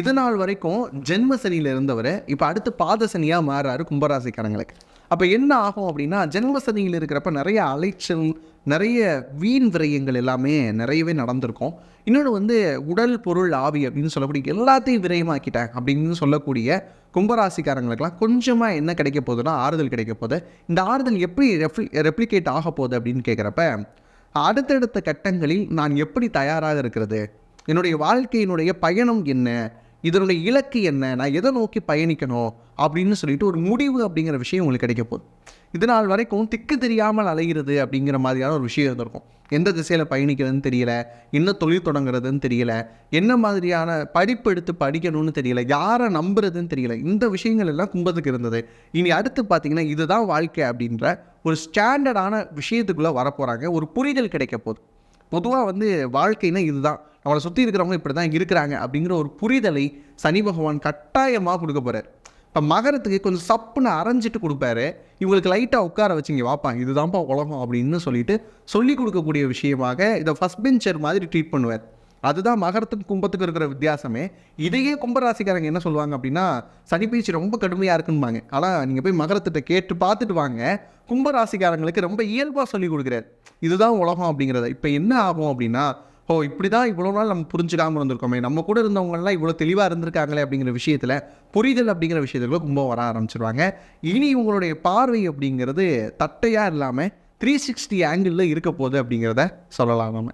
இது நாள் வரைக்கும் ஜென்ம சனியில் இருந்தவர் இப்போ அடுத்து பாத சனியாக மாறாரு கும்பராசிக்காரங்களுக்கு. அப்போ என்ன ஆகும் அப்படின்னா, ஜென்ம சனியில் இருக்கிறப்ப நிறைய அலைச்சல், நிறைய வீண் விரயங்கள் எல்லாமே நிறையவே நடந்திருக்கும். இன்னொன்று உடல் பொருள் ஆவி அப்படின்னு சொல்லக்கூடிய எல்லாத்தையும் விரயமாக்கிட்டேன் அப்படின்னு சொல்லக்கூடிய கும்பராசிக்காரங்களுக்கெல்லாம் கொஞ்சமாக என்ன கிடைக்க போகுதுன்னா ஆறுதல் கிடைக்க போகுது. இந்த ஆறுதல் எப்படி ரெப்ளிகேட் ஆக போகுது அப்படின்னு கேட்குறப்ப, அடுத்தடுத்த கட்டங்களில் நான் எப்படி தயாராக இருக்கிறது, என்னுடைய வாழ்க்கையினுடைய பயணம் என்ன, இதனுடைய இலக்கு என்ன, நான் எதை நோக்கி பயணிக்கணும் அப்படின்னு சொல்லிட்டு ஒரு முடிவு அப்படிங்கிற விஷயம் உங்களுக்கு கிடைக்க போகுது. இது நாள் வரைக்கும் திக்கு தெரியாமல் அலைகிறது அப்படிங்கிற மாதிரியான ஒரு விஷயம் இருந்திருக்கும். எந்த திசையில் பயணிக்கிறதுன்னு தெரியல, என்ன தொழில் தொடங்குறதுன்னு தெரியல, என்ன மாதிரியான படிப்பு எடுத்து படிக்கணும்னு தெரியல, யாரை நம்புறதுன்னு தெரியல. இந்த விஷயங்கள் எல்லாம் கும்பத்துக்கு இருந்தது. இனி அடுத்து பார்த்தீங்கன்னா இதுதான் வாழ்க்கை அப்படின்ற ஒரு ஸ்டாண்டர்டான விஷயத்துக்குள்ளே வரப்போகிறாங்க. ஒரு புரிதல் கிடைக்க போகுது. பொதுவாக வாழ்க்கைன்னா இதுதான், நம்மளை சுற்றி இருக்கிறவங்க இப்படி தான் இருக்கிறாங்க அப்படிங்கிற ஒரு புரிதலை சனி பகவான் கட்டாயமாக கொடுக்க போகிறார். இப்போ மகரத்துக்கு கொஞ்சம் சப்புன்னு அரைஞ்சிட்டு கொடுப்பாரு, இவங்களுக்கு லைட்டாக உட்கார வச்சுங்க, வாப்பா இதுதான்ப்பா உலகம் அப்படின்னு சொல்லிட்டு சொல்லிக் கொடுக்கக்கூடிய விஷயமாக இதை ஃபஸ்ட் பெஞ்சர் மாதிரி ட்ரீட் பண்ணுவார். அதுதான் மகரத்துக்கும் கும்பத்துக்கும் இருக்கிற வித்தியாசமே. இதையே கும்பராசிக்காரங்க என்ன சொல்லுவாங்க அப்படின்னா, சனி பயிற்சி ரொம்ப கடுமையாக இருக்குன்பாங்க. ஆனால் நீங்கள் போய் மகரத்திட்ட கேட்டு பார்த்துட்டு வாங்க, கும்பராசிக்காரங்களுக்கு ரொம்ப இயல்பாக சொல்லிக் கொடுக்குறாரு, இதுதான் உலகம் அப்படிங்கிறத. இப்போ என்ன ஆகும் அப்படின்னா, இப்படி தான் இவ்வளோ நாள் நம்ம புரிஞ்சுக்காமல் இருந்திருக்கோமே, நம்ம கூட இருந்தவங்கலாம் இவ்வளோ தெளிவாக இருந்திருக்காங்களே அப்படிங்கிற விஷயத்தில் புரிதல் அப்படிங்கிற விஷயத்துக்குள்ள கும்பம் வர ஆரம்பிச்சிருவாங்க. இனி உங்களுடைய பார்வை அப்படிங்கிறது தட்டையாக இல்லாமல் 360 ஆங்கிளில் இருக்க போகுது அப்படிங்கிறத சொல்லலாம் நம்ம.